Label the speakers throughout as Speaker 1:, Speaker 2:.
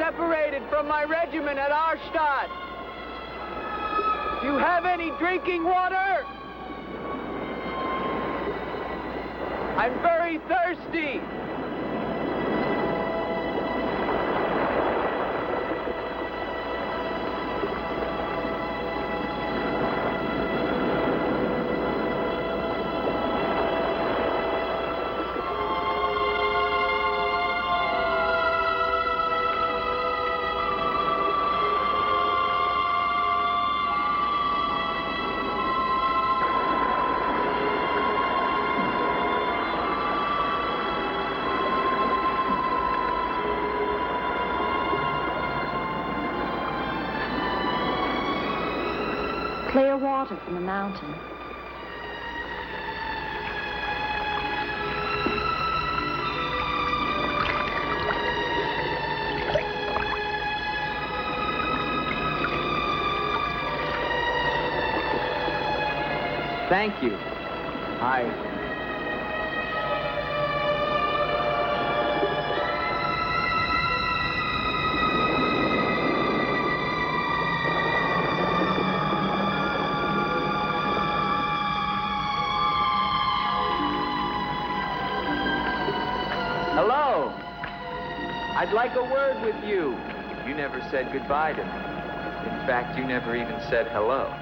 Speaker 1: separated from my regiment at Arstadt. Do you have any drinking water? I'm very thirsty.
Speaker 2: Clear water from the mountain.
Speaker 1: Thank you. Hello. I'd like a word with you. You never said goodbye to me. In fact, you never even said hello.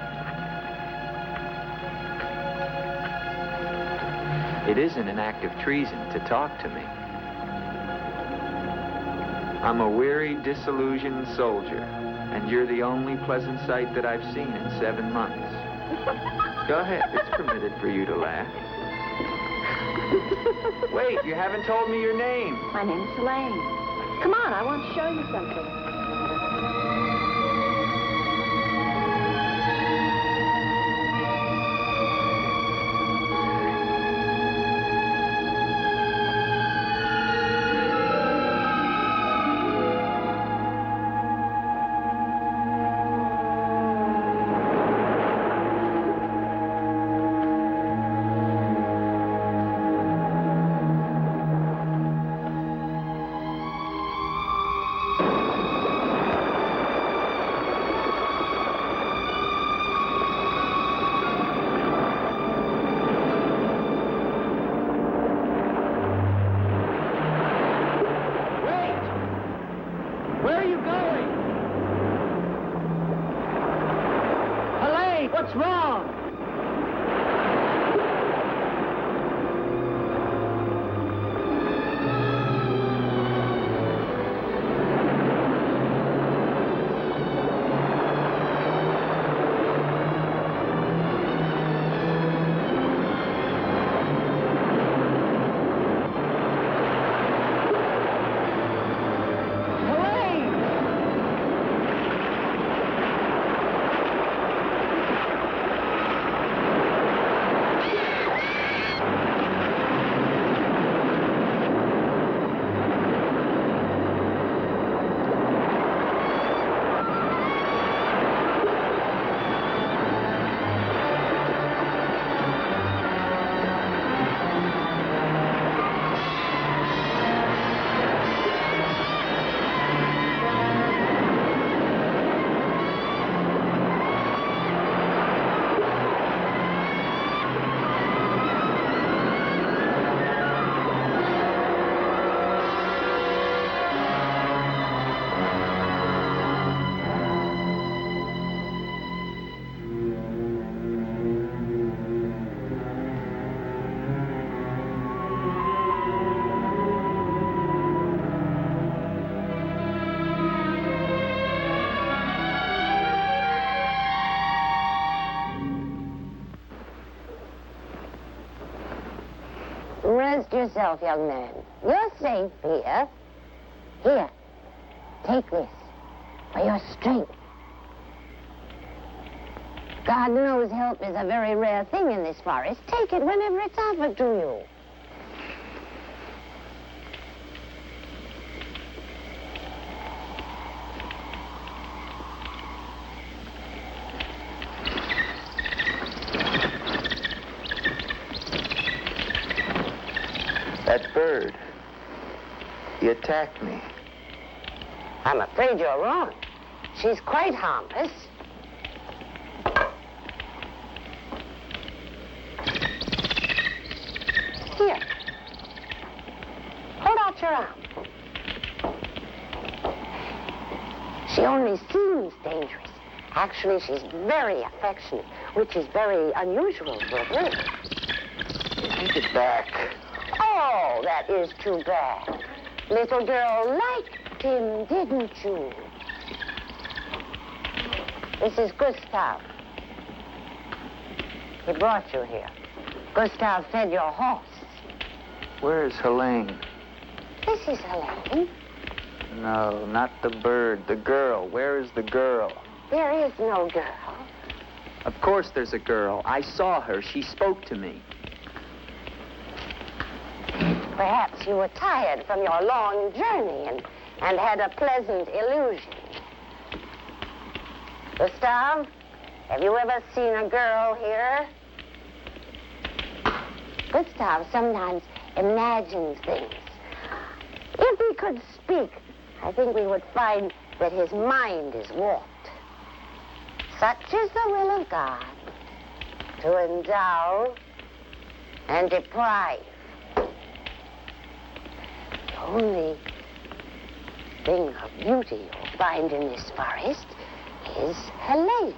Speaker 1: It isn't an act of treason to talk to me. I'm a weary, disillusioned soldier, and you're the only pleasant sight that I've seen in 7 months. Go ahead, it's permitted for you to laugh. Wait, you haven't told me your name.
Speaker 2: My name's Elaine. Come on, I want to show you something.
Speaker 1: What's wrong?
Speaker 3: Rest yourself, young man. You're safe here. Here, take this for your strength. God knows help is a very rare thing in this forest. Take it whenever it's offered to you.
Speaker 1: That bird, he attacked me.
Speaker 3: I'm afraid you're wrong. She's quite harmless. Here. Hold out your arm. She only seems dangerous. Actually, she's very affectionate, which is very unusual for a girl.
Speaker 1: Take it back.
Speaker 3: Oh, that is too bad. Little girl liked him, didn't you? This is Gustav. He brought you here. Gustav fed your horse.
Speaker 1: Where is Helene?
Speaker 3: This is Helene.
Speaker 1: No, not the bird. The girl. Where is the girl?
Speaker 3: There is no girl.
Speaker 1: Of course there's a girl. I saw her. She spoke to me.
Speaker 3: Perhaps you were tired from your long journey and had a pleasant illusion. Gustav, have you ever seen a girl here? Gustav sometimes imagines things. If he could speak, I think we would find that his mind is warped. Such is the will of God, to endow and deprive. The only thing of beauty you'll find in this forest is Helene.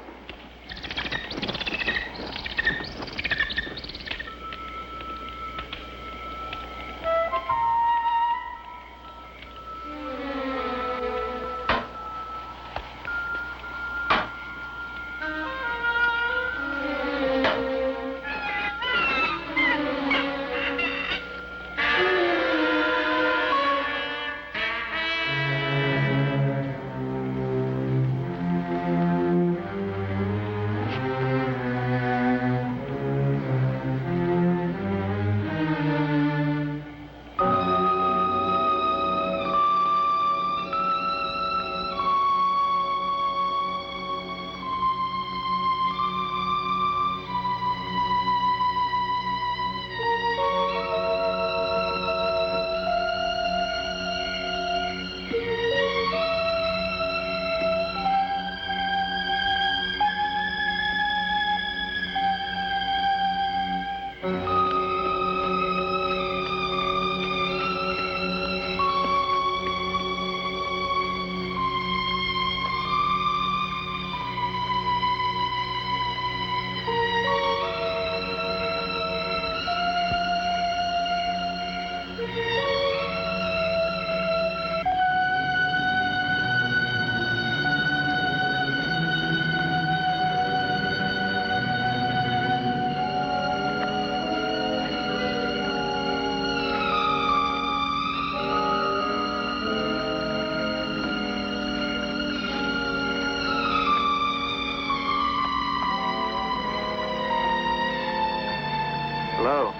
Speaker 1: Hello.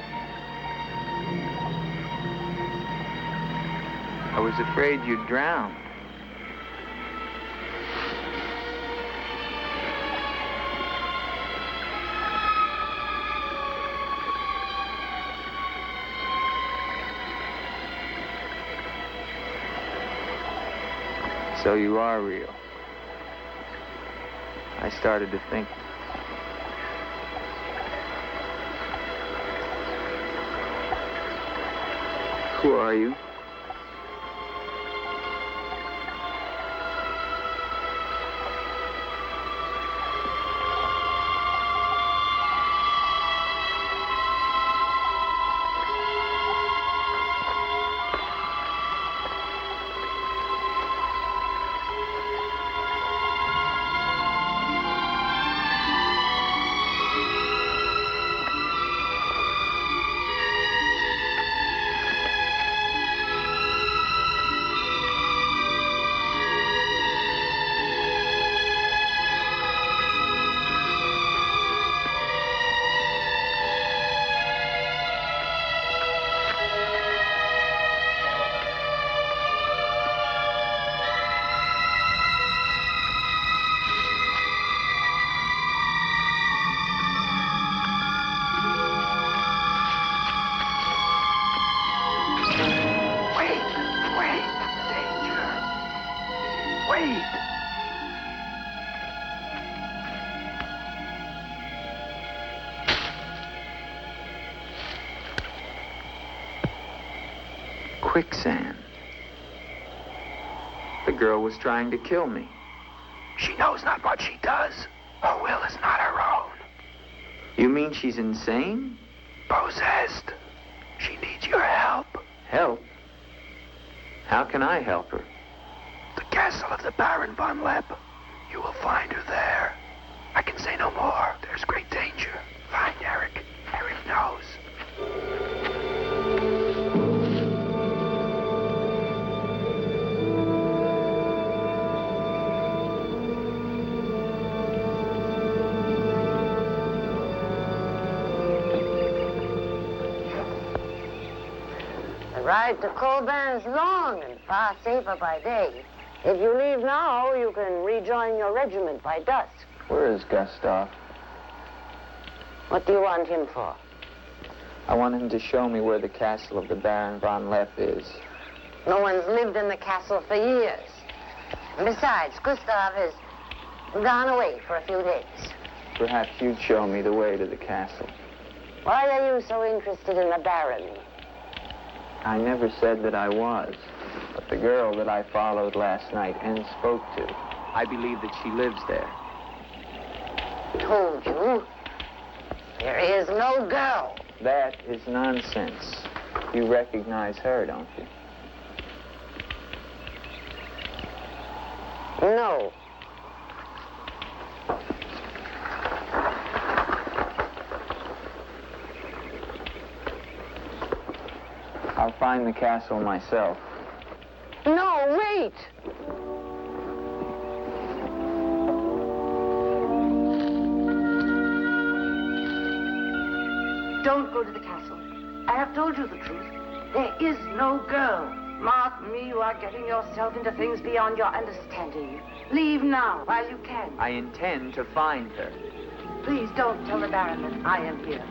Speaker 1: I was afraid you'd drown. So you are real. I started to think. Who are you?
Speaker 4: Wait!
Speaker 1: Quicksand. The girl was trying to kill me.
Speaker 4: She knows not what she does. Her will is not her own.
Speaker 1: You mean she's insane?
Speaker 4: Possessed. She needs your help.
Speaker 1: Help? How can I help her?
Speaker 4: The castle of the Baron Von Leppe. You will find her there. I can say no more. There's great danger. Find Eric. Eric knows.
Speaker 3: The ride to Coldon is long and far safer by day. If you leave now, you can rejoin your regiment by dusk.
Speaker 1: Where is Gustav?
Speaker 3: What do you want him for?
Speaker 1: I want him to show me where the castle of the Baron Von Leppe is.
Speaker 3: No one's lived in the castle for years. And besides, Gustav has gone away for a few days.
Speaker 1: Perhaps you'd show me the way to the castle.
Speaker 3: Why are you so interested in the Baron?
Speaker 1: I never said that I was. But the girl that I followed last night and spoke to, I believe that she lives there.
Speaker 3: Told you. There is no girl.
Speaker 1: That is nonsense. You recognize her, don't you?
Speaker 3: No.
Speaker 1: I'll find the castle myself.
Speaker 3: No, wait!
Speaker 2: Don't go to the castle. I have told you the truth. There is no girl. Mark me, you are getting yourself into things beyond your understanding. Leave now, while you can.
Speaker 1: I intend to find her.
Speaker 2: Please don't tell the Baron that I am here.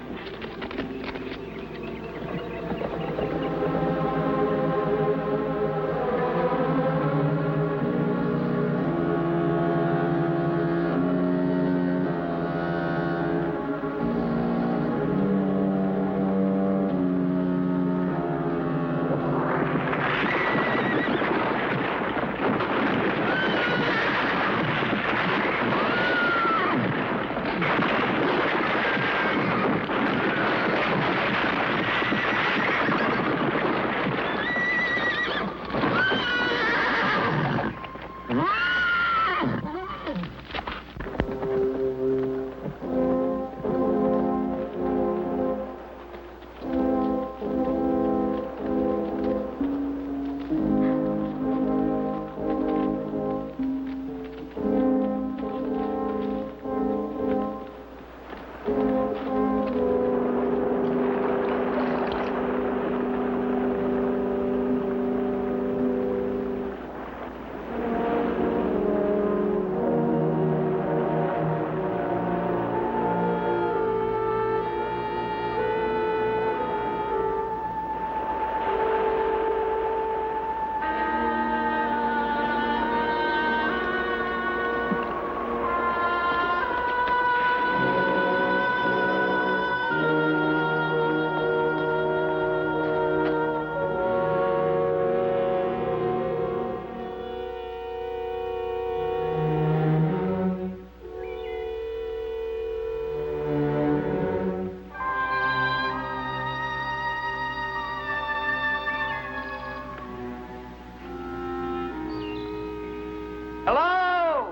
Speaker 1: Hello?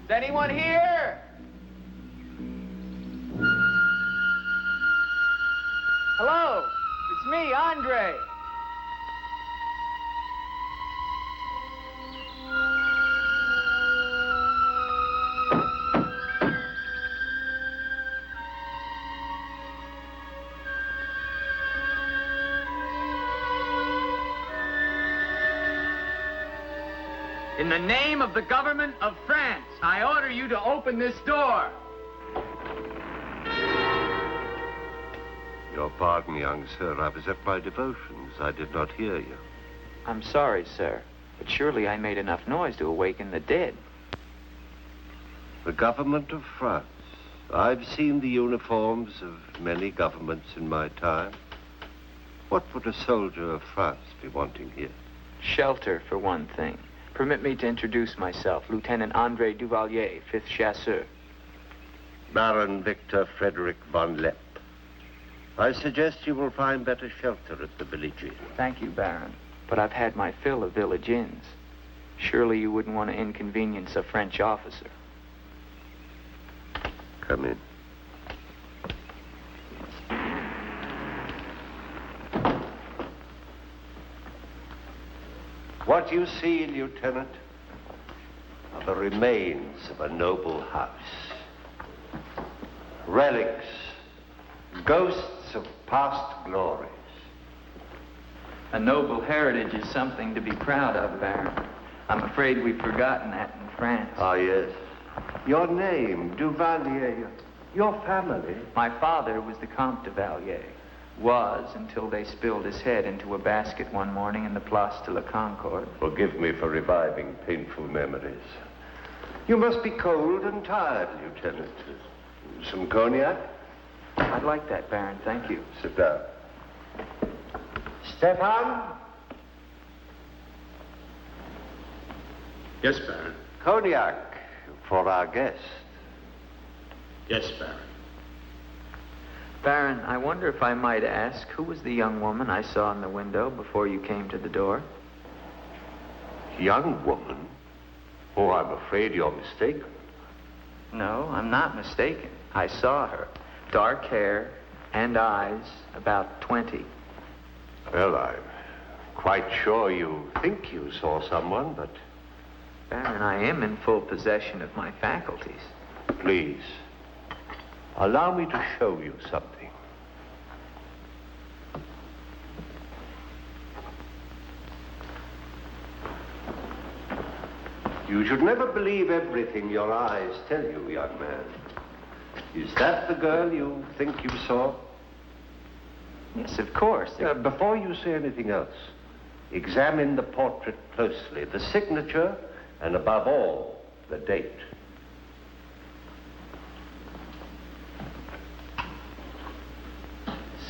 Speaker 1: Is anyone here? Hello? It's me, Andre. In the name of the government of France, I order you to open this door.
Speaker 5: Your pardon, young sir. I was at my devotions. I did not hear you.
Speaker 1: I'm sorry, sir. But surely I made enough noise to awaken the dead.
Speaker 5: The government of France. I've seen the uniforms of many governments in my time. What would a soldier of France be wanting here?
Speaker 1: Shelter, for one thing. Permit me to introduce myself, Lieutenant Andre Duvalier, 5th Chasseur.
Speaker 5: Baron Victor Frederick Von Leppe. I suggest you will find better shelter at the village inn.
Speaker 1: Thank you, Baron. But I've had my fill of village inns. Surely you wouldn't want to inconvenience a French officer.
Speaker 5: Come in. What you see, Lieutenant, are the remains of a noble house. Relics, ghosts of past glories.
Speaker 1: A noble heritage is something to be proud of, Baron. I'm afraid we've forgotten that in France.
Speaker 5: Ah, yes. Your name, Duvalier, your family.
Speaker 1: My father was the Comte Duvalier. Was until they spilled his head into a basket one morning in the Place de la Concorde.
Speaker 5: Forgive me for reviving painful memories. You must be cold and tired, Lieutenant. Some cognac?
Speaker 1: I'd like that, Baron. Thank you.
Speaker 5: Sit down. Stefan?
Speaker 6: Yes, Baron.
Speaker 5: Cognac for our guest.
Speaker 6: Yes, Baron.
Speaker 1: Baron, I wonder if I might ask, who was the young woman I saw in the window before you came to the door?
Speaker 5: Young woman? Oh, I'm afraid you're mistaken.
Speaker 1: No, I'm not mistaken. I saw her. Dark hair and eyes, about 20.
Speaker 5: Well, I'm quite sure you think you saw someone, but...
Speaker 1: Baron, I am in full possession of my faculties.
Speaker 5: Please, allow me to show you something. You should never believe everything your eyes tell you, young man. Is that the girl you think you saw?
Speaker 1: Yes, of course.
Speaker 5: Before you say anything else, examine the portrait closely, the signature, and above all, the date.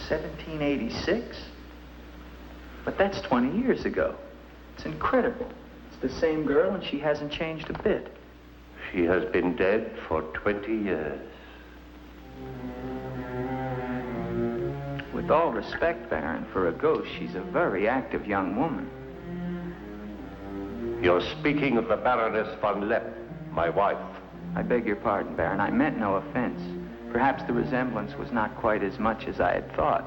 Speaker 1: $1786? But that's 20 years ago. It's incredible. It's the same girl and she hasn't changed a bit.
Speaker 5: She has been dead for 20 years.
Speaker 1: With all respect, Baron, for a ghost, she's a very active young woman.
Speaker 5: You're speaking of the Baroness Von Leppe, my wife.
Speaker 1: I beg your pardon, Baron. I meant no offense. Perhaps the resemblance was not quite as much as I had thought.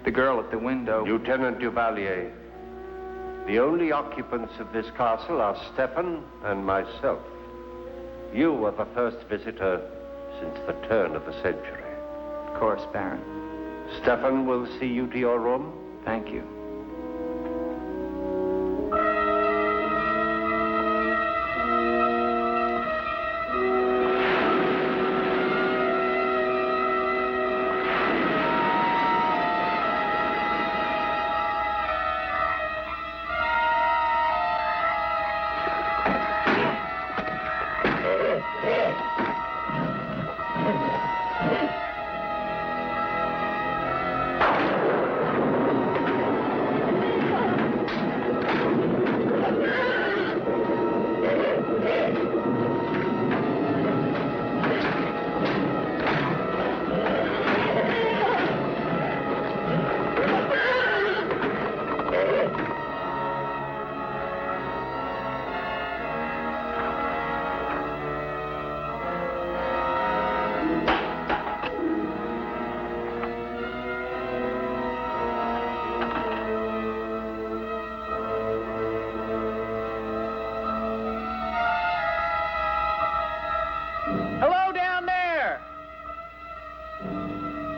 Speaker 1: The girl at the window...
Speaker 5: Lieutenant Duvalier, the only occupants of this castle are Stefan and myself. You are the first visitor since the turn of the century.
Speaker 1: Of course, Baron.
Speaker 5: Stefan will see you to your room.
Speaker 1: Thank you.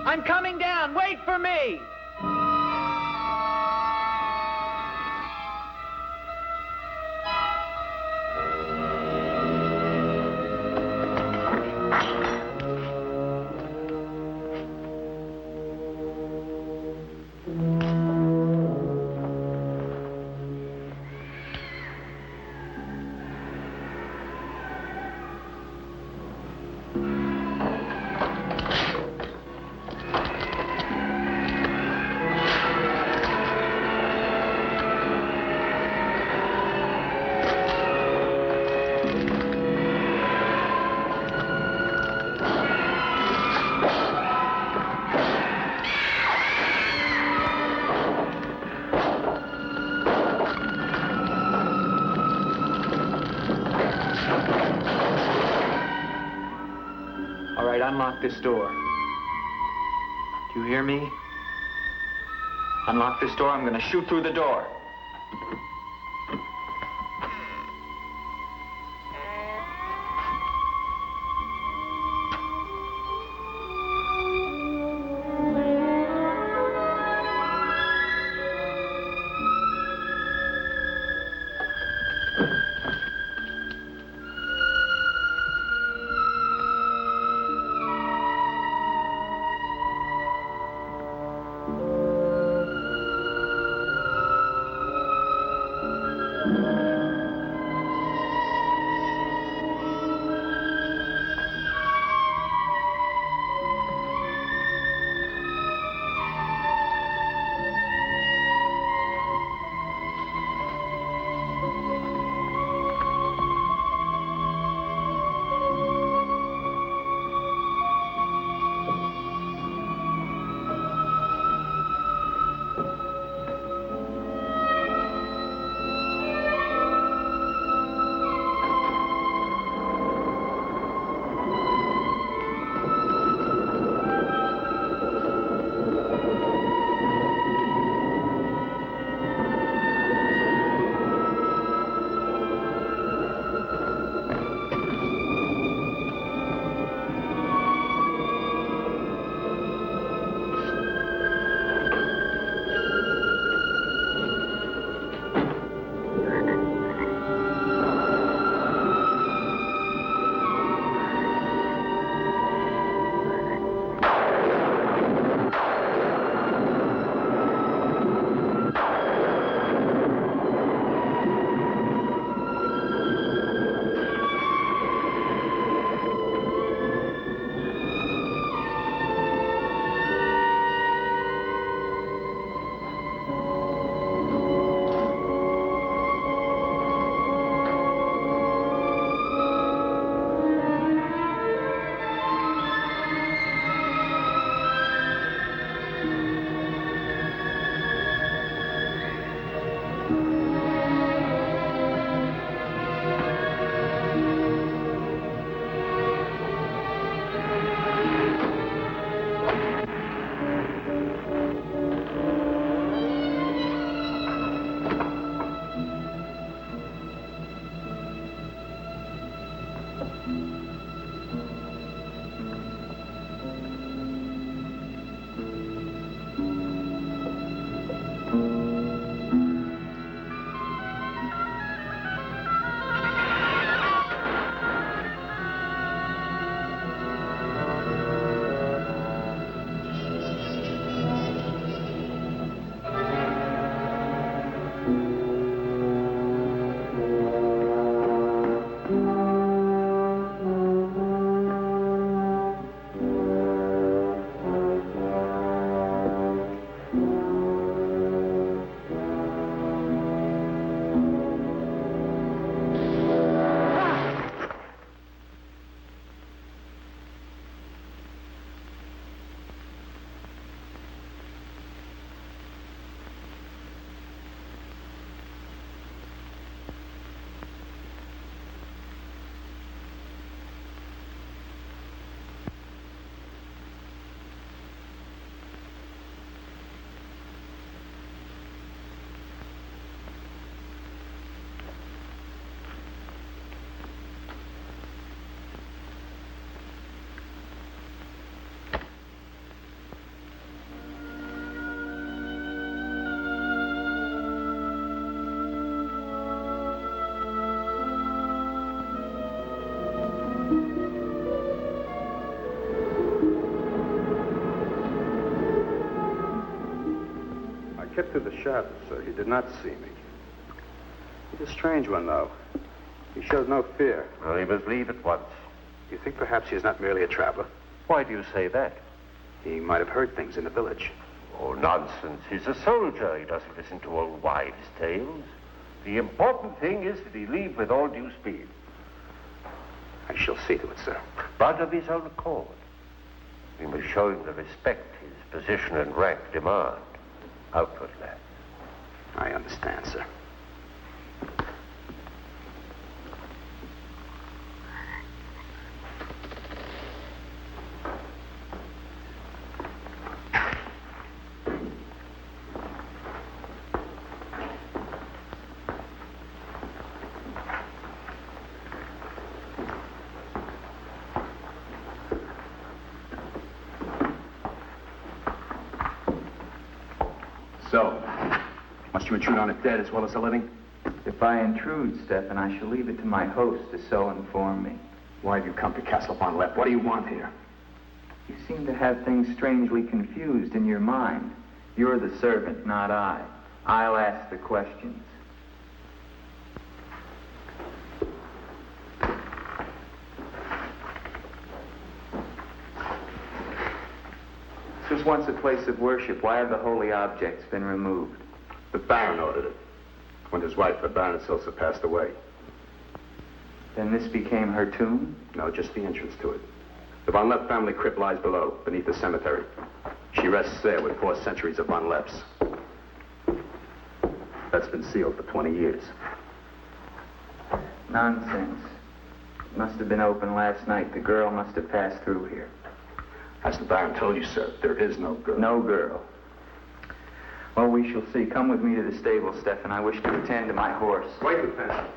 Speaker 1: I'm coming down. Wait for me. right, unlock this door. Do you hear me? Unlock this door, I'm gonna shoot through the door.
Speaker 7: kept through the shadows, sir. He did not see me. He's a strange one, though. He showed no fear.
Speaker 5: Well, he must leave at once.
Speaker 7: You think perhaps he's not merely a traveler?
Speaker 5: Why do you say that?
Speaker 7: He might have heard things in the village.
Speaker 5: Oh, nonsense. He's a soldier. He doesn't listen to old wives' tales. The important thing is that he leave with all due speed.
Speaker 7: I shall see to it, sir.
Speaker 5: But of his own accord. We must show him the respect his position and rank demand. Outwardly.
Speaker 7: I understand, sir. you intrude on a dead as well as a living?
Speaker 1: If I intrude, Stefan, I shall leave it to my host to so inform me.
Speaker 7: Why have you come to Castle Von Leppe? What do you want here?
Speaker 1: You seem to have things strangely confused in your mind. You're the servant, not I. I'll ask the questions. This was once a place of worship. Why have the holy objects been removed?
Speaker 7: The Baron ordered it. When his wife, the Baroness Ilsa, passed away.
Speaker 1: Then this became her tomb?
Speaker 7: No, just the entrance to it. The Von Leppe family crypt lies below, beneath the cemetery. She rests there with 4 centuries of Von Leppes. That's been sealed for 20 years.
Speaker 1: Nonsense. It must have been open last night. The girl must have passed through here.
Speaker 7: As the Baron told you, sir, there is no girl.
Speaker 1: No girl. Well, we shall see. Come with me to the stable, Stefan. I wish to attend to my horse.
Speaker 7: Wait, Lieutenant.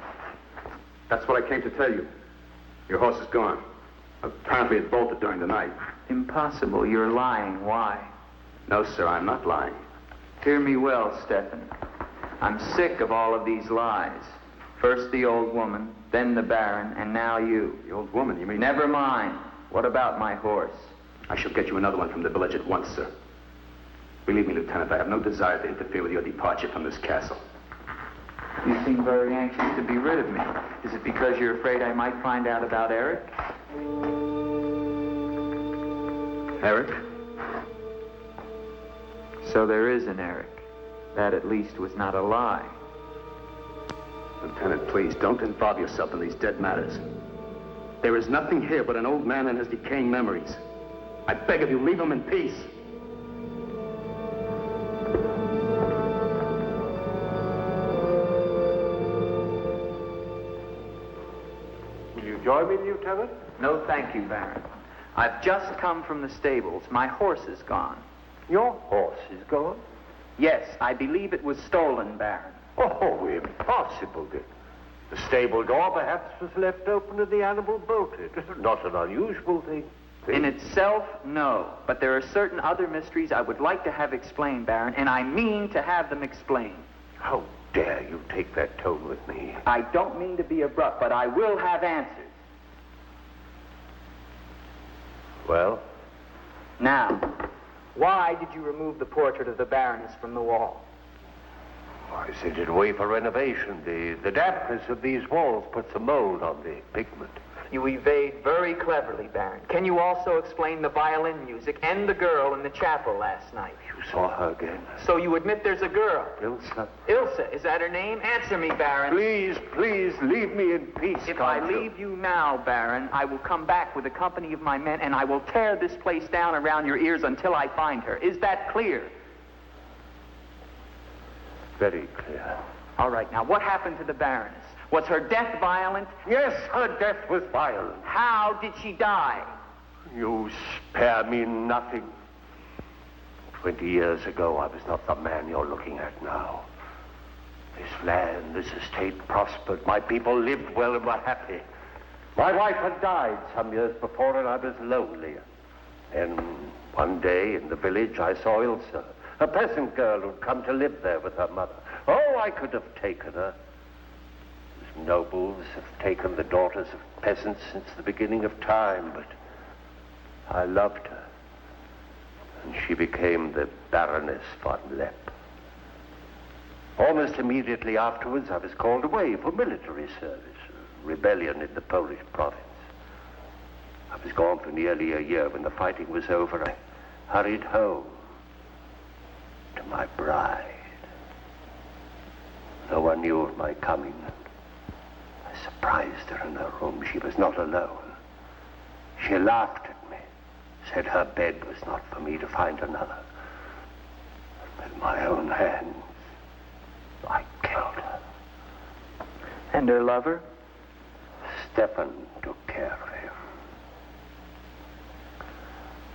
Speaker 7: That's what I came to tell you. Your horse is gone. Apparently it bolted during the night.
Speaker 1: Impossible. You're lying. Why?
Speaker 7: No, sir, I'm not lying.
Speaker 1: Hear me well, Stefan. I'm sick of all of these lies. First the old woman, then the Baron, and now you.
Speaker 7: The old woman, you mean?
Speaker 1: Never mind. What about my horse?
Speaker 7: I shall get you another one from the village at once, sir. Believe me, Lieutenant, I have no desire to interfere with your departure from this castle.
Speaker 1: You seem very anxious to be rid of me. Is it because you're afraid I might find out about Eric?
Speaker 7: Eric?
Speaker 1: So there is an Eric. That at least was not a lie.
Speaker 7: Lieutenant, please, don't involve yourself in these dead matters. There is nothing here but an old man and his decaying memories. I beg of you, leave him in peace.
Speaker 5: Will you join me, Lieutenant?
Speaker 1: No, thank you, Baron. I've just come from the stables. My horse is gone.
Speaker 5: Your horse is gone?
Speaker 1: Yes, I believe it was stolen, Baron.
Speaker 5: Oh, impossible, Dick. The stable door perhaps was left open and the animal bolted. Not an unusual thing.
Speaker 1: In itself, no. But there are certain other mysteries I would like to have explained, Baron, and I mean to have them explained.
Speaker 5: How dare you take that tone with me?
Speaker 1: I don't mean to be abrupt, but I will have answers.
Speaker 5: Well?
Speaker 1: Now, why did you remove the portrait of the Baroness from the wall?
Speaker 5: I sent it away for renovation. The dampness of these walls puts a mold on the pigment.
Speaker 1: You evade very cleverly, Baron. Can you also explain the violin music and the girl in the chapel last night?
Speaker 5: You saw her again?
Speaker 1: So you admit there's a girl?
Speaker 5: Ilsa.
Speaker 1: Ilsa, is that her name? Answer me, Baron.
Speaker 5: Please, please, leave me in peace.
Speaker 1: If I leave you now, Baron, I will come back with a company of my men and I will tear this place down around your ears until I find her. Is that clear?
Speaker 5: Very clear.
Speaker 1: All right, now what happened to the Baroness? Was her death violent?
Speaker 5: Yes, her death was violent.
Speaker 1: How did she die?
Speaker 5: You spare me nothing. 20 years ago, I was not the man you're looking at now. This land, this estate prospered. My people lived well and were happy. My wife had died some years before, and I was lonely. Then, one day in the village, I saw Ilsa, a peasant girl who'd come to live there with her mother. Oh, I could have taken her. Nobles have taken the daughters of peasants since the beginning of time, but I loved her. And she became the Baroness Von Leppe. Almost immediately afterwards, I was called away for military service, a rebellion in the Polish province. I was gone for nearly a year. When the fighting was over, I hurried home to my bride. No one knew of my coming. I surprised her in her room. She was not alone. She laughed at me, said her bed was not for me to find another. With my own hands, I killed her.
Speaker 1: And her lover?
Speaker 5: Stefan took care of him.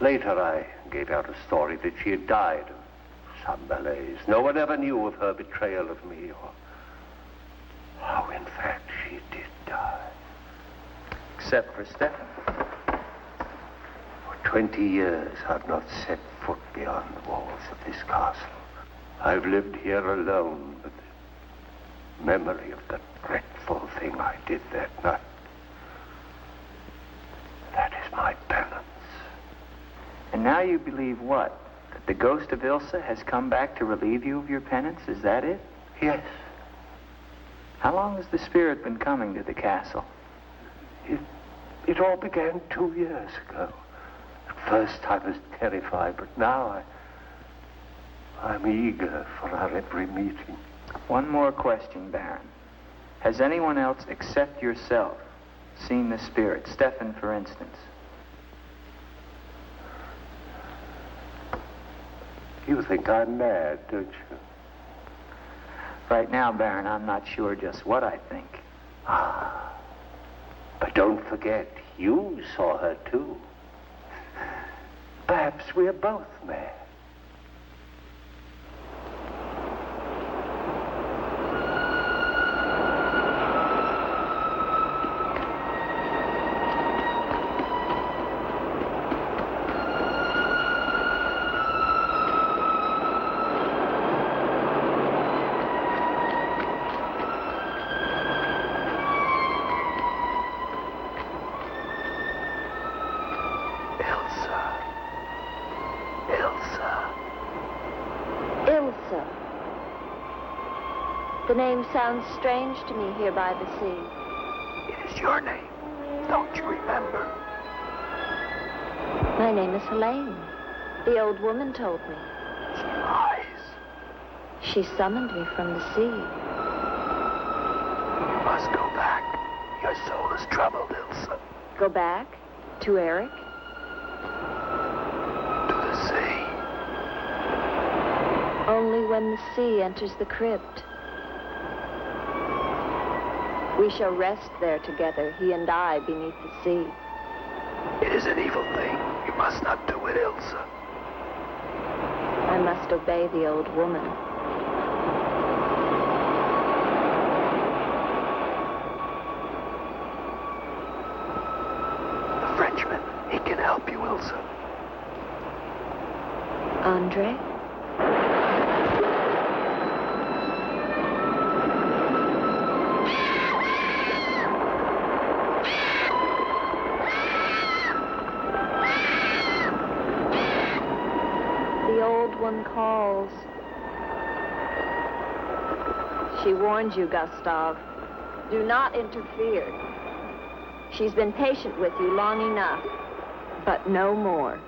Speaker 5: Later, I gave out a story that she had died of some malaise. No one ever knew of her betrayal of me, or how, in fact, she did die.
Speaker 1: Except for Stefan.
Speaker 5: For 20 years, I've not set foot beyond the walls of this castle. I've lived here alone with the memory of the dreadful thing I did that night. That is my penance.
Speaker 1: And now you believe what? That the ghost of Ilsa has come back to relieve you of your penance? Is that it?
Speaker 5: Yes.
Speaker 1: How long has the spirit been coming to the castle?
Speaker 5: It all began 2 years ago. At first I was terrified, but now I'm eager for our every meeting.
Speaker 1: One more question, Baron. Has anyone else except yourself seen the spirit? Stefan, for instance.
Speaker 5: You think I'm mad, don't you?
Speaker 1: Right now, Baron, I'm not sure just what I think.
Speaker 5: Ah. But don't forget, you saw her too. Perhaps we're both mad.
Speaker 8: The name sounds strange to me here by the sea.
Speaker 4: It is your name. Don't you remember?
Speaker 8: My name is Helene. The old woman told me.
Speaker 4: She lies.
Speaker 8: She summoned me from the sea.
Speaker 4: You must go back. Your soul is troubled, Ilsa.
Speaker 8: Go back? To Eric?
Speaker 4: To the sea.
Speaker 8: Only when the sea enters the crypt. We shall rest there together, he and I, beneath the sea.
Speaker 4: It is an evil thing. You must not do it, Ilsa.
Speaker 8: I must obey the old woman.
Speaker 4: The Frenchman, he can help you, Ilsa.
Speaker 8: Andre? One calls. She warned you, Gustav. Do not interfere. She's been patient with you long enough, but no more.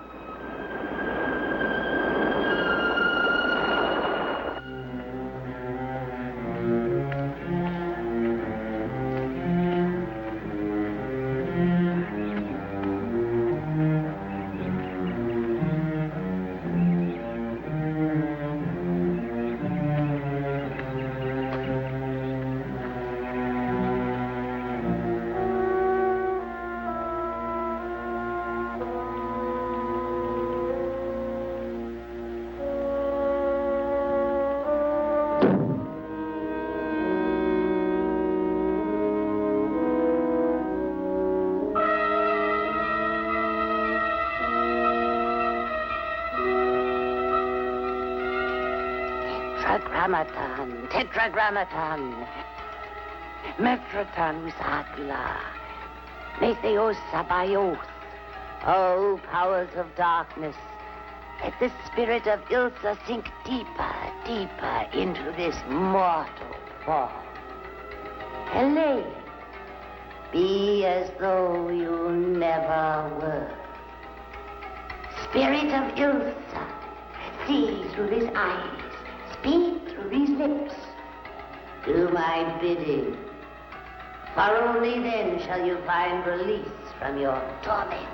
Speaker 2: Tetragrammaton, Metraton Usagla, Metheos Sabayoth. O powers of darkness, let the spirit of Ilsa sink deeper, deeper into this mortal form. Helene, be as though you never were. Spirit of Ilsa, see through these eyes, speak through these lips. Do my bidding, for only then shall you find release from your torment.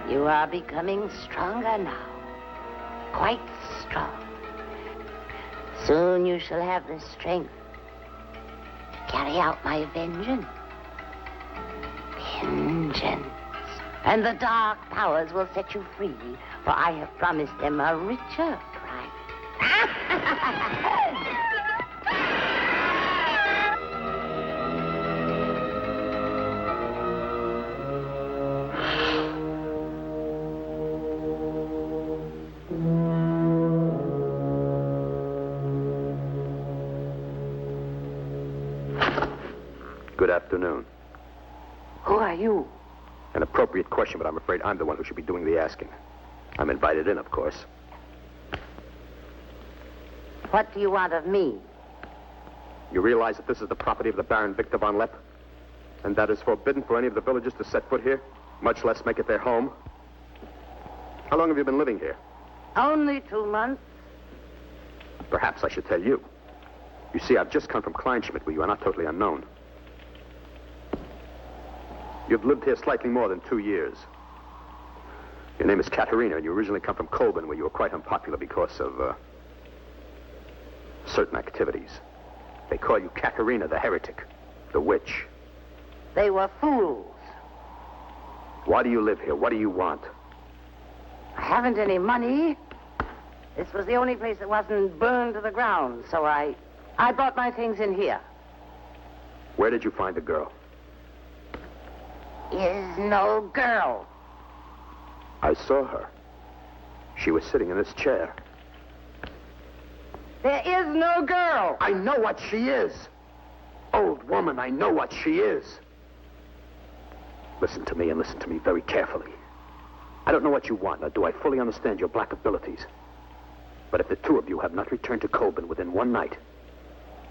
Speaker 2: You are becoming stronger now, quite strong. Soon you shall have the strength to carry out my vengeance. Vengeance. And the dark powers will set you free, for I have promised them a richer prize.
Speaker 7: Good afternoon.
Speaker 2: Who are you?
Speaker 7: An appropriate question, but I'm afraid I'm the one who should be doing the asking. I'm invited in, of course.
Speaker 2: What do you want of me?
Speaker 7: You realize that this is the property of the Baron Victor Von Leppe? And that is forbidden for any of the villagers to set foot here, much less make it their home? How long have you been living here?
Speaker 2: Only 2 months.
Speaker 7: Perhaps I should tell you. You see, I've just come from Kleinschmidt, where you are not totally unknown. You've lived here slightly more than 2 years. Your name is Katerina, and you originally come from Coldon, where you were quite unpopular because of, certain activities. They call you Katerina the heretic, the witch.
Speaker 2: They were fools.
Speaker 7: Why do you live here? What do you want?
Speaker 2: I haven't any money. This was the only place that wasn't burned to the ground, so I brought my things in here.
Speaker 7: Where did you find the girl?
Speaker 2: Is no girl.
Speaker 7: I saw her. She was sitting in this chair.
Speaker 2: There is no girl.
Speaker 7: I know what she is. Old woman, I know what she is. Listen to me, and listen to me very carefully. I don't know what you want, nor do I fully understand your black abilities. But if the two of you have not returned to Coldon within one night,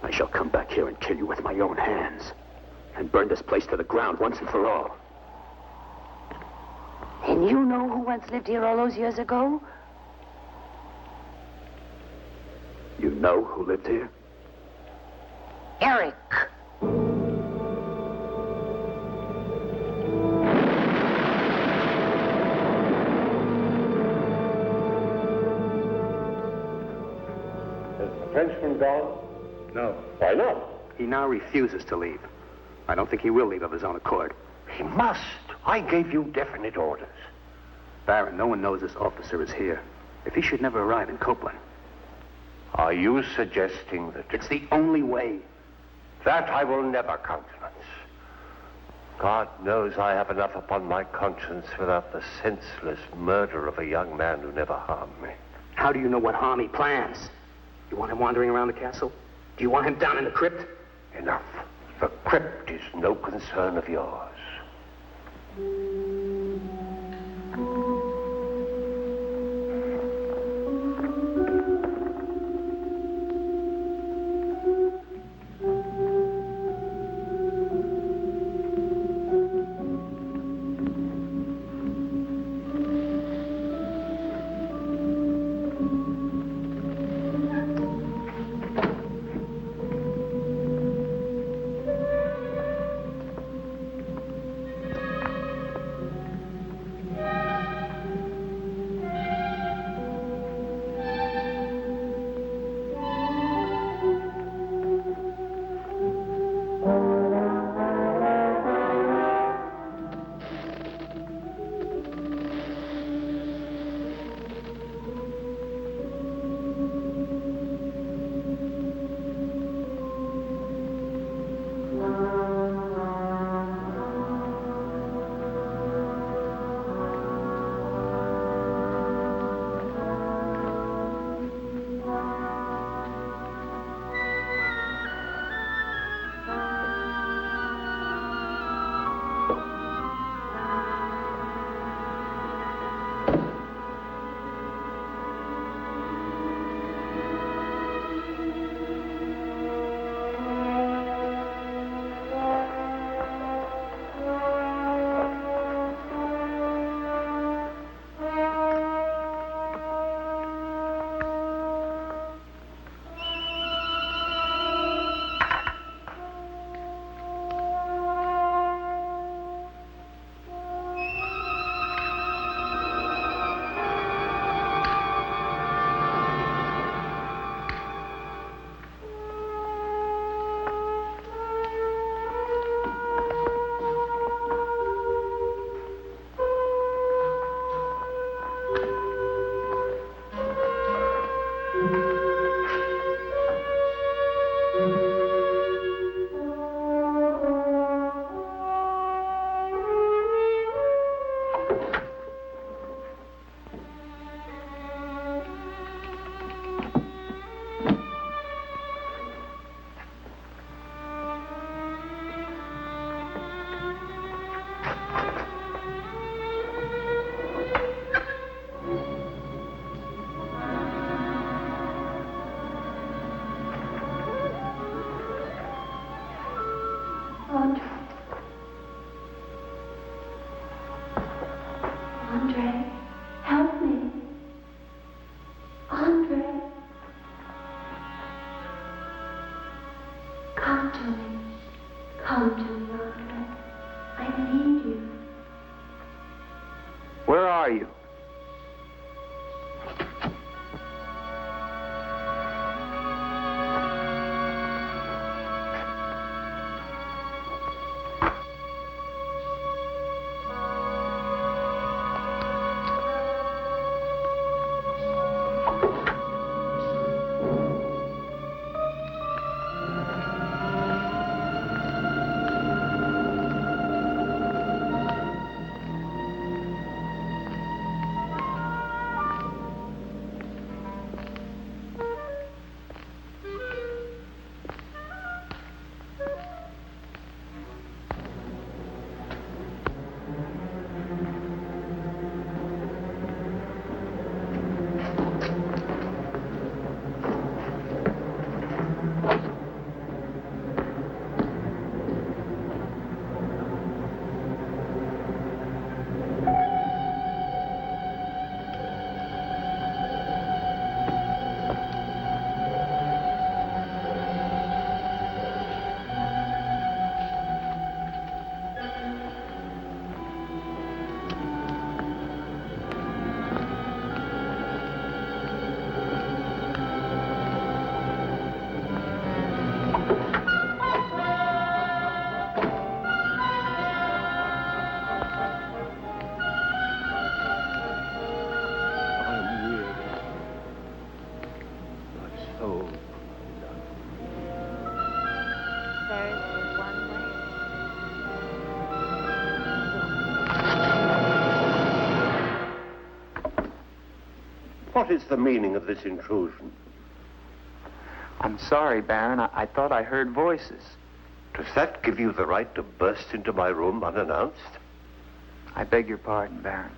Speaker 7: I shall come back here and kill you with my own hands. And burn this place to the ground once and for all.
Speaker 2: And you know who once lived here all those years ago?
Speaker 7: You know who lived here?
Speaker 2: Eric.
Speaker 5: Has the Frenchman gone?
Speaker 7: No.
Speaker 5: Why not?
Speaker 7: He now refuses to leave. I don't think he will leave of his own accord.
Speaker 5: He must. I gave you definite orders.
Speaker 7: Baron, no one knows this officer is here. If he should never arrive in Copeland.
Speaker 5: Are you suggesting that...
Speaker 7: It's the only way.
Speaker 5: That I will never countenance. God knows I have enough upon my conscience without the senseless murder of a young man who never harmed me.
Speaker 9: How do you know what harm he plans? You want him wandering around the castle? Do you want him down in the crypt?
Speaker 5: Enough. The crypt is no concern of yours.
Speaker 2: to me. Come to me, Andre. I need you.
Speaker 1: Where are you?
Speaker 5: What is the meaning of this intrusion?
Speaker 1: I'm sorry, Baron. I thought I heard voices.
Speaker 5: Does that give you the right to burst into my room unannounced?
Speaker 1: I beg your pardon, Baron.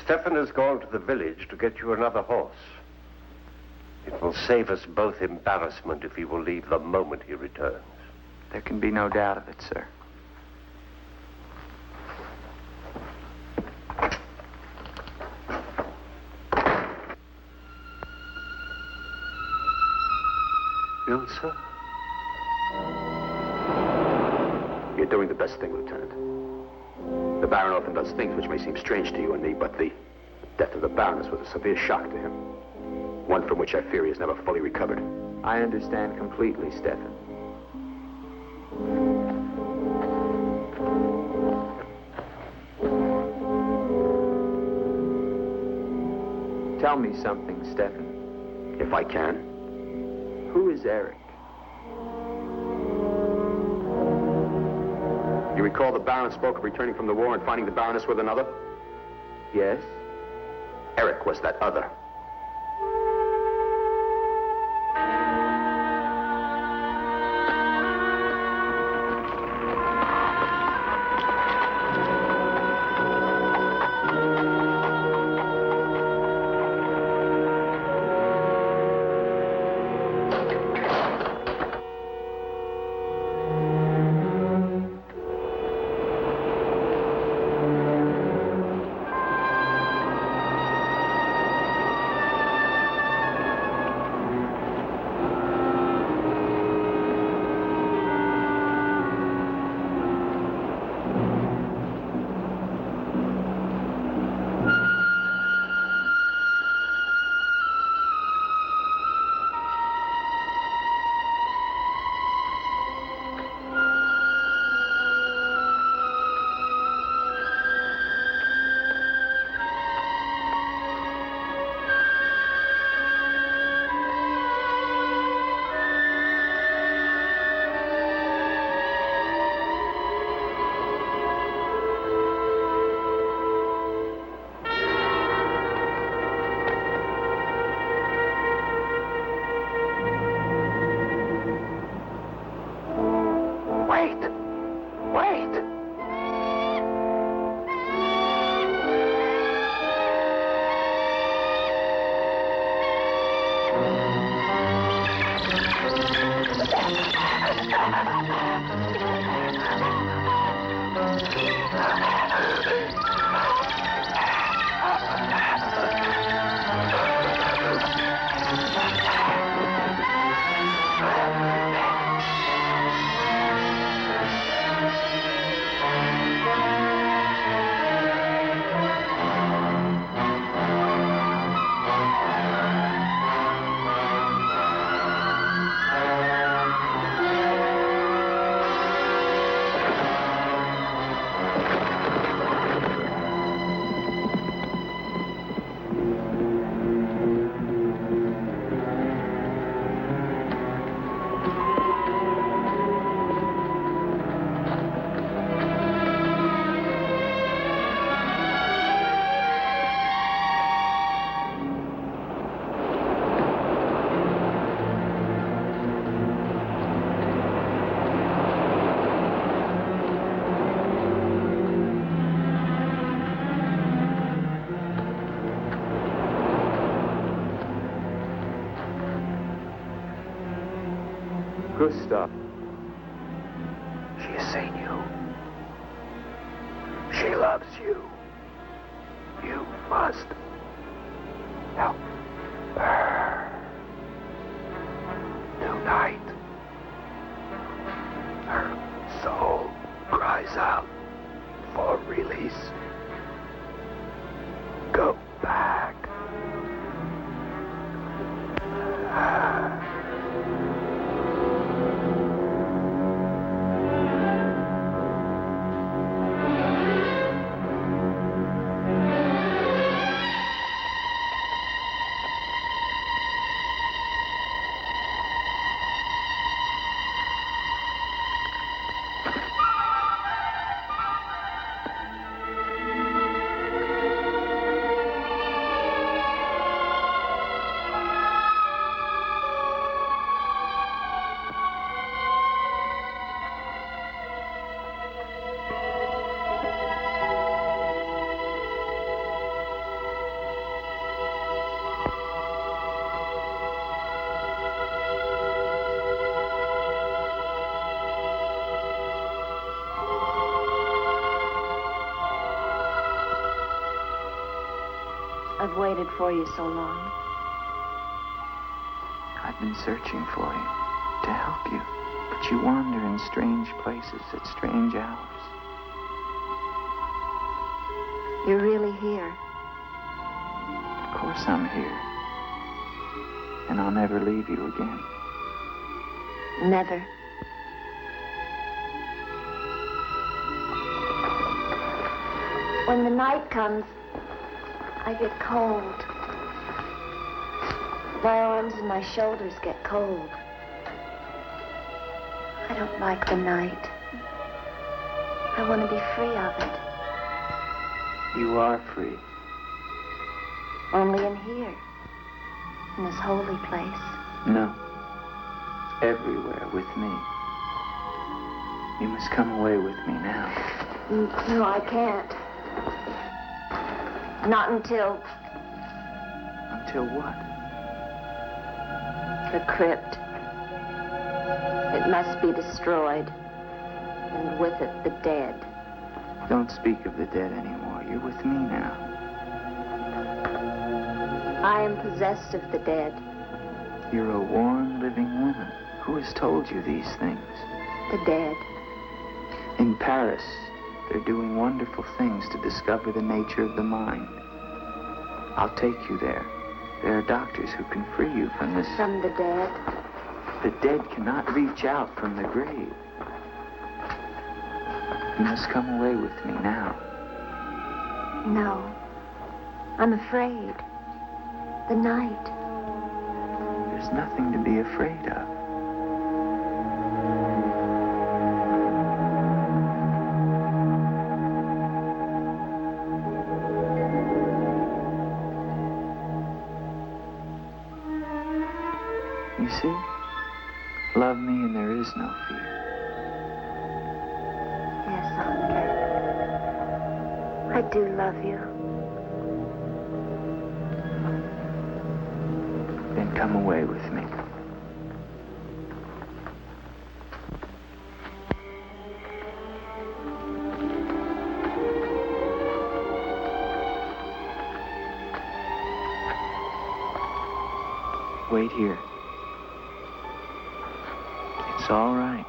Speaker 5: Stefan has gone to the village to get you another horse. It will save us both embarrassment if he will leave the moment he returns.
Speaker 1: There can be no doubt of it, sir.
Speaker 7: Ilsa? You're doing the best thing, Lieutenant. The Baron often does things which may seem strange to you and me, but the death of the Baroness was a severe shock to him. One from which I fear he has never fully recovered.
Speaker 1: I understand completely, Stefan. Tell me something, Stefan.
Speaker 7: If I can.
Speaker 1: Who is Eric?
Speaker 7: You recall the Baron spoke of returning from the war and finding the Baroness with another?
Speaker 1: Yes?
Speaker 7: Eric was that other.
Speaker 1: Gustav.
Speaker 4: She has seen you. She loves you. You must help her. Tonight, her soul cries out for release. Go back.
Speaker 8: I've waited for you so long.
Speaker 1: I've been searching for you to help you, but you wander in strange places at strange hours.
Speaker 8: You're really here.
Speaker 1: Of course I'm here. And I'll never leave you again.
Speaker 8: Never. When the night comes, I get cold. My arms and my shoulders get cold. I don't like the night. I want to be free of it.
Speaker 1: You are free.
Speaker 8: Only in here, in this holy place.
Speaker 1: No. Everywhere with me. You must come away with me now.
Speaker 8: No, I can't. Not until
Speaker 1: Until what?
Speaker 8: the crypt. It must be destroyed. And with it, the dead.
Speaker 1: Don't speak of the dead anymore. You're with me now.
Speaker 8: I am possessed of the dead.
Speaker 1: You're a warm, living woman. Who has told you these things?
Speaker 8: The dead.
Speaker 1: In Paris, they're doing wonderful things to discover the nature of the mind. I'll take you there. There are doctors who can free you from this.
Speaker 8: From the dead.
Speaker 1: The dead cannot reach out from the grave. You must come away with me now.
Speaker 8: No. I'm afraid. The night.
Speaker 1: There's nothing to be afraid of. You see? Love me and there is no fear.
Speaker 8: Yes, Andre. I do love you.
Speaker 1: Then come away with me. Wait here. It's all right.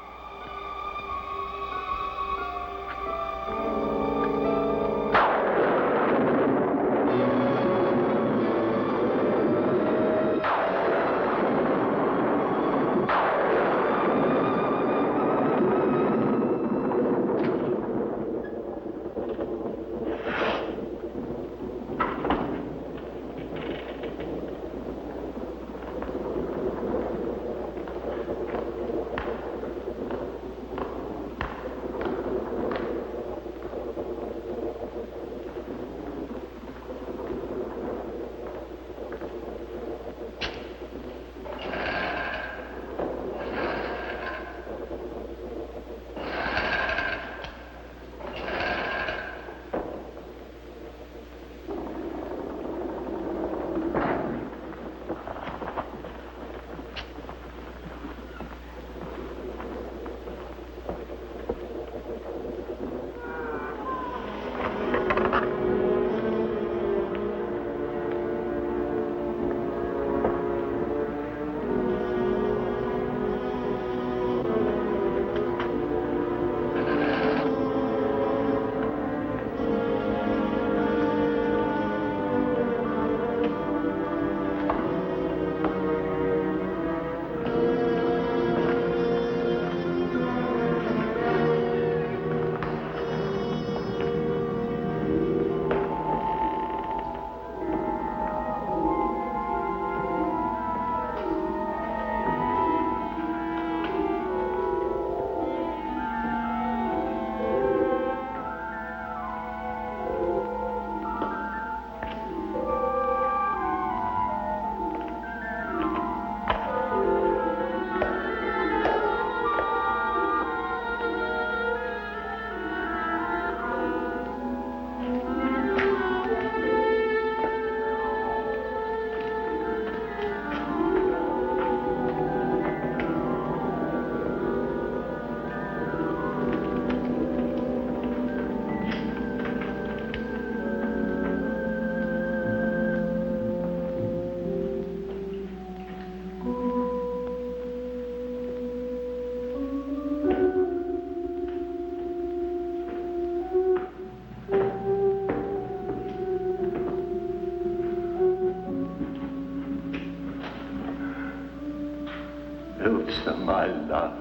Speaker 5: Ilsa, my love,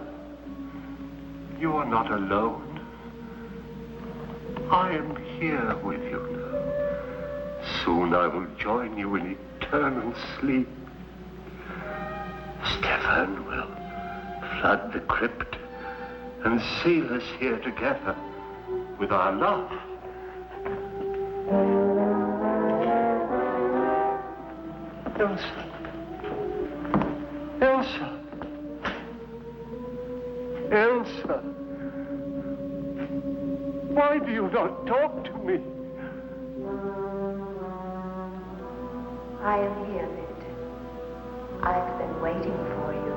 Speaker 5: you are not alone. I am here with you now. Soon I will join you in eternal sleep. Stefan will flood the crypt and seal us here together with our love. Ilsa. Ilsa. Ilsa. Why do you not talk to me?
Speaker 10: I am here, Victor. I've been waiting for you.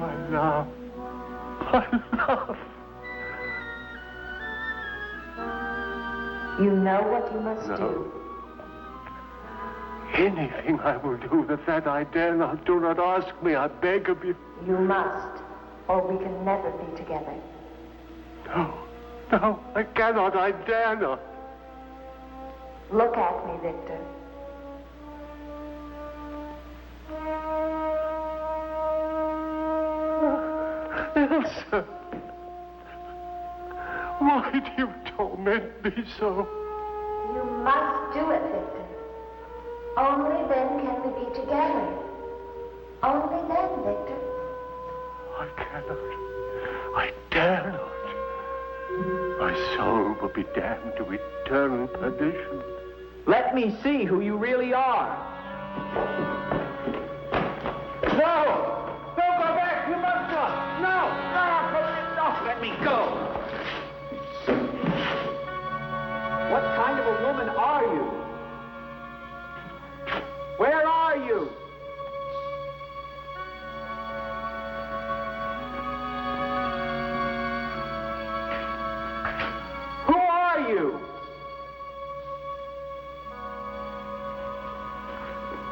Speaker 5: My love. My love.
Speaker 10: You know what you must do.
Speaker 5: Anything I will do that I dare not. Do not ask me, I beg of you.
Speaker 10: You must, or we can never be together.
Speaker 5: No, I cannot, I dare not.
Speaker 10: Look at me, Victor.
Speaker 5: Elsa, why do you torment me so?
Speaker 10: You must do it, Victor. Only then can we be together. Only then, Victor.
Speaker 5: I cannot. I dare not. My soul will be damned to eternal perdition.
Speaker 9: Let me see who you really are. No! Don't go back! You must not! No! No! Let me go! What kind of a woman are you? Where are you? Who are you?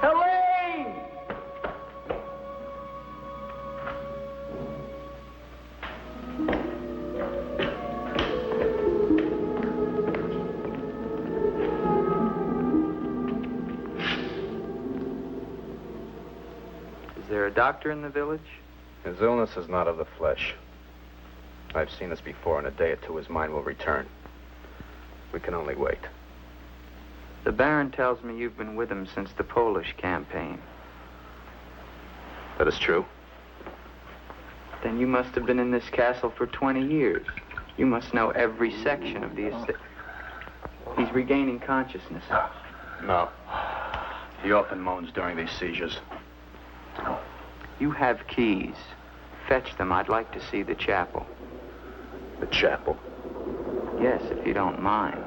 Speaker 9: Helene!
Speaker 1: Is there a doctor in the village?
Speaker 7: His illness is not of the flesh. I've seen this before. In a day or two, his mind will return. We can only wait.
Speaker 1: The Baron tells me you've been with him since the Polish campaign.
Speaker 7: That is true.
Speaker 1: Then you must have been in this castle for 20 years. You must know every section of the estate. He's regaining consciousness.
Speaker 7: No. He often moans during these seizures.
Speaker 1: You have keys. Fetch them. I'd like to see the chapel.
Speaker 7: The chapel?
Speaker 1: Yes, if you don't mind.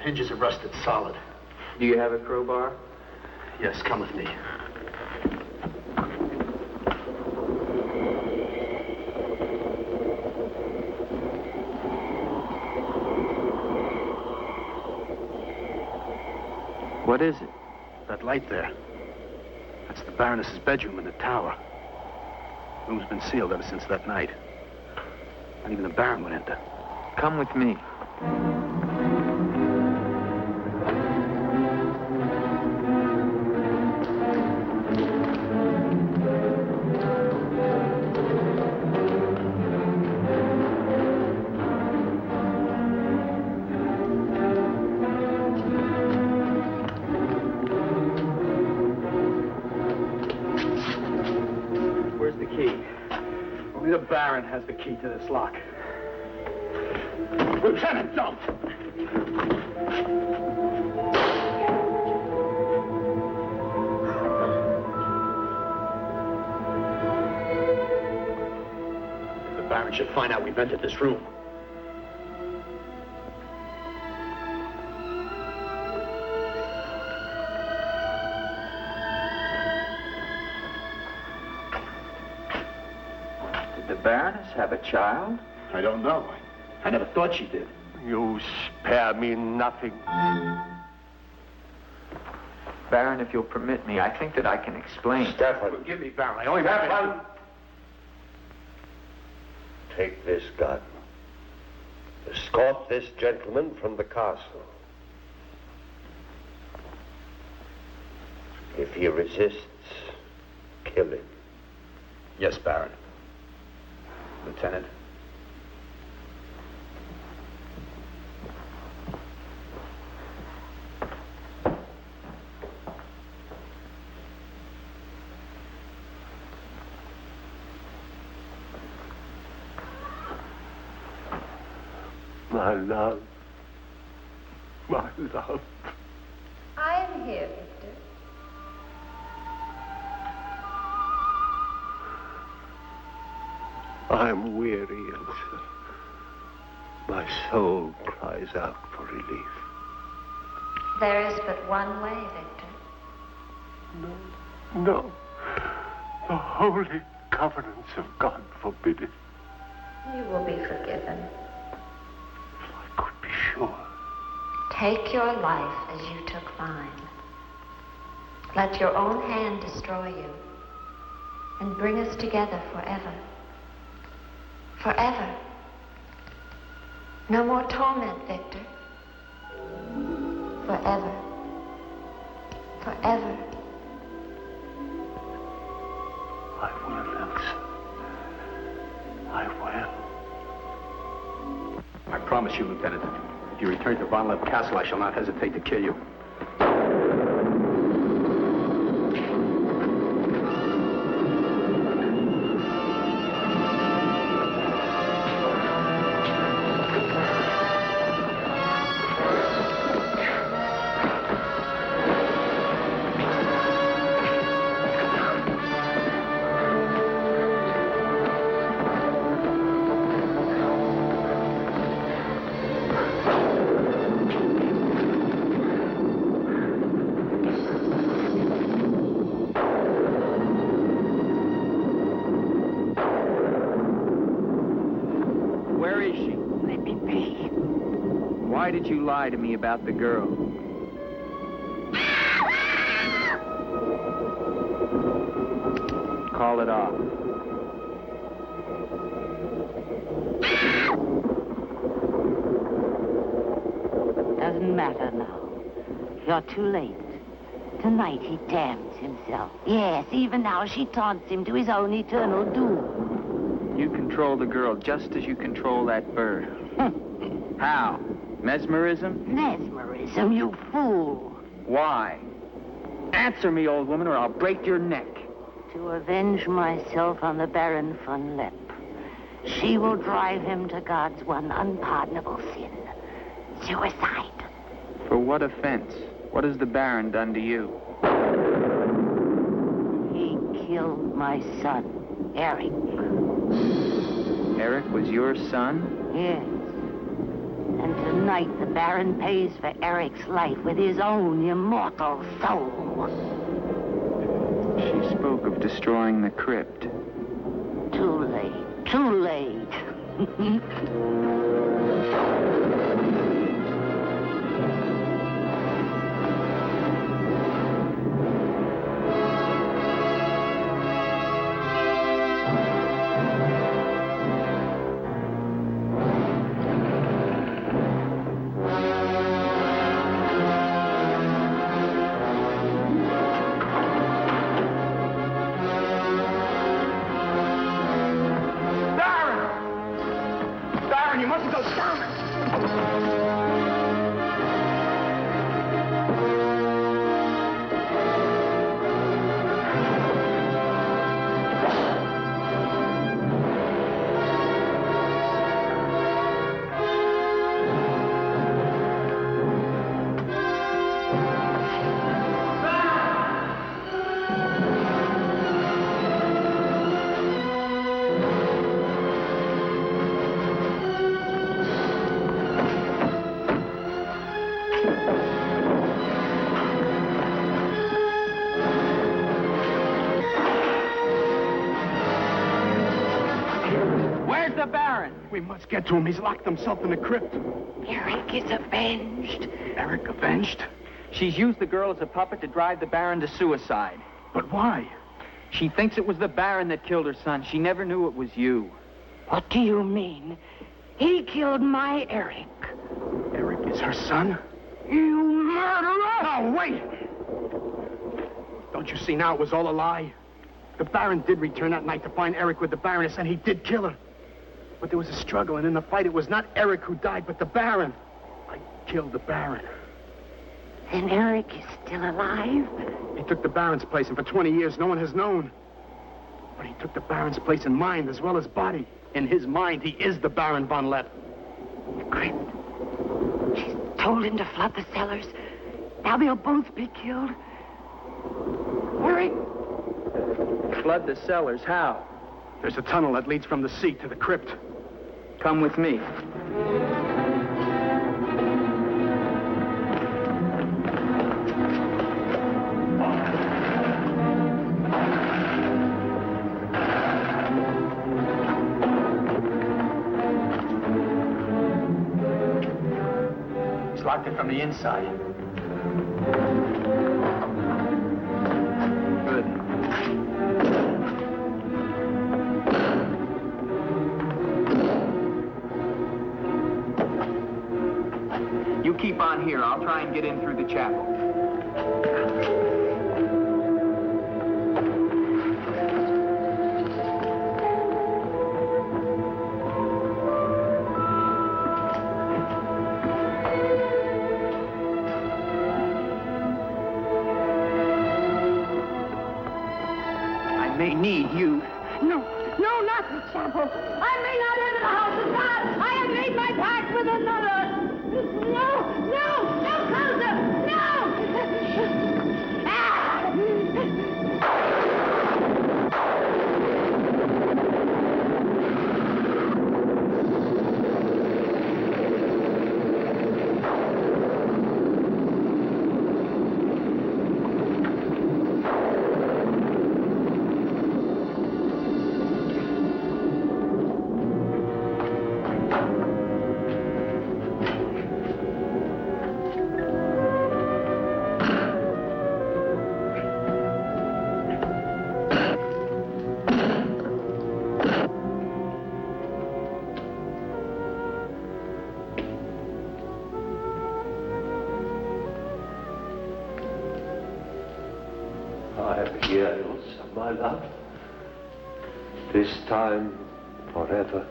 Speaker 9: Hinges are rusted solid.
Speaker 1: Do you have a crowbar?
Speaker 9: Yes, come with me.
Speaker 1: What is it?
Speaker 9: That light there. That's the Baroness's bedroom in the tower. The room's been sealed ever since that night. Not even the Baron would enter.
Speaker 1: Come with me.
Speaker 9: Only the Baron has the key to this lock. Lieutenant, don't! If the Baron should find out we've entered this room,
Speaker 1: Baroness have a child?
Speaker 9: I don't know. I never thought she did.
Speaker 5: You spare me nothing.
Speaker 1: Baron, if you'll permit me, I think that I can explain.
Speaker 5: Stefan.
Speaker 9: Forgive me, Baron. I only have
Speaker 5: Stefan! Take this gun. Escort this gentleman from the castle. If he resists, kill him.
Speaker 9: Yes, Baron. Lieutenant.
Speaker 5: My love. My love.
Speaker 10: I'm here, Victor.
Speaker 5: I'm weary, Elsa. My soul cries out for relief.
Speaker 10: There is but one way, Victor.
Speaker 5: No, no. The holy covenants of God forbid it.
Speaker 10: You will be forgiven.
Speaker 5: If I could be sure.
Speaker 10: Take your life as you took mine. Let your own hand destroy you and bring us together forever. Forever. No more torment, Victor. Forever. Forever.
Speaker 5: I will, Elsa. I will.
Speaker 9: I promise you, Lieutenant, if you return to Von Leppe Castle, I shall not hesitate to kill you.
Speaker 1: Why did you lie to me about the girl? Call it off.
Speaker 3: Doesn't matter now. You're too late. Tonight he damns himself. Yes, even now she taunts him to his own eternal doom.
Speaker 1: You control the girl just as you control that bird. How? Mesmerism?
Speaker 3: Mesmerism, you fool.
Speaker 1: Why? Answer me, old woman, or I'll break your neck.
Speaker 3: To avenge myself on the Baron Von Leppe. She will drive him to God's one unpardonable sin. Suicide.
Speaker 1: For what offense? What has the Baron done to you?
Speaker 3: He killed my son, Eric.
Speaker 1: Eric was your son?
Speaker 3: Yes. And tonight the Baron pays for Eric's life with his own immortal soul.
Speaker 1: She spoke of destroying the crypt.
Speaker 3: Too late. Too late.
Speaker 9: We must get to him. He's locked himself in the crypt.
Speaker 11: Eric is avenged.
Speaker 9: Eric avenged?
Speaker 12: She's used the girl as a puppet to drive the Baron to suicide.
Speaker 9: But why?
Speaker 12: She thinks it was the Baron that killed her son. She never knew it was you.
Speaker 11: What do you mean? He killed my Eric.
Speaker 9: Eric is her son?
Speaker 11: You murderer!
Speaker 9: No, wait! Don't you see now it was all a lie? The Baron did return that night to find Eric with the Baroness, and he did kill her. But there was a struggle, and in the fight, it was not Eric who died, but the Baron. I killed the Baron.
Speaker 11: Then Eric is still alive?
Speaker 9: He took the Baron's place, and for 20 years, no one has known. But he took the Baron's place in mind as well as body. In his mind, he is the Baron Von Leppe.
Speaker 11: The crypt. She's told him to flood the cellars. Now they'll both be killed. Hurry!
Speaker 12: Flood the cellars? How?
Speaker 9: There's a tunnel that leads from the sea to the crypt.
Speaker 12: Come with me.
Speaker 9: He's locked it from the inside.
Speaker 12: Keep on here. I'll try and get in through the chapel. I may need you.
Speaker 11: No, not the chapel. I may not enter the house of God. I have made my pact with another. No closer! No! Ah!
Speaker 5: Years of my love, this time forever.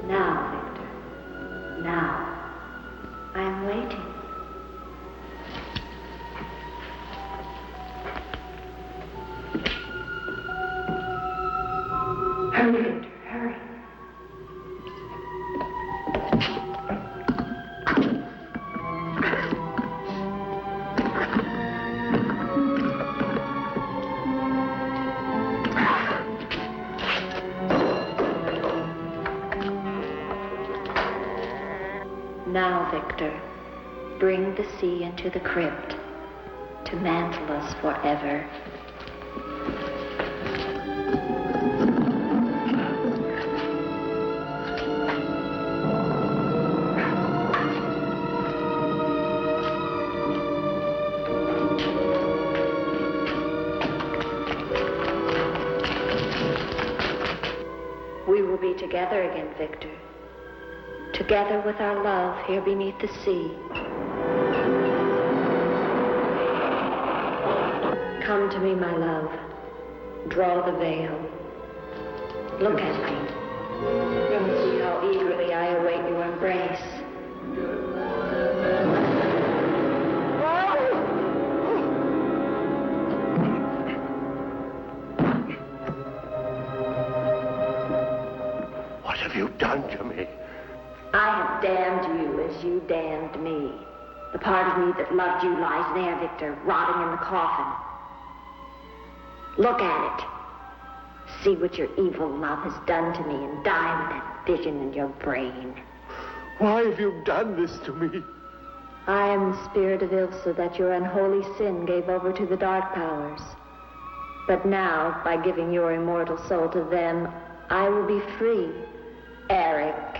Speaker 10: Now, Victor, now, I am waiting. Hurry, Victor, hurry. Now, Victor, bring the sea into the crypt to mantle us forever. We will be together again, Victor. Together with our love here beneath the sea. Come to me, my love. Draw the veil. Look at me. And see how eagerly I await your embrace.
Speaker 5: What have you done to me?
Speaker 10: I have damned you as you damned me. The part of me that loved you lies there, Victor, rotting in the coffin. Look at it. See what your evil love has done to me and die with that vision in your brain.
Speaker 5: Why have you done this to me?
Speaker 10: I am the spirit of Ilsa that your unholy sin gave over to the dark powers. But now, by giving your immortal soul to them, I will be free
Speaker 2: Eric.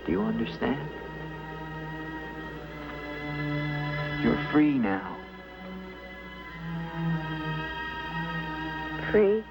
Speaker 1: Do you understand? You're free now.
Speaker 3: Free?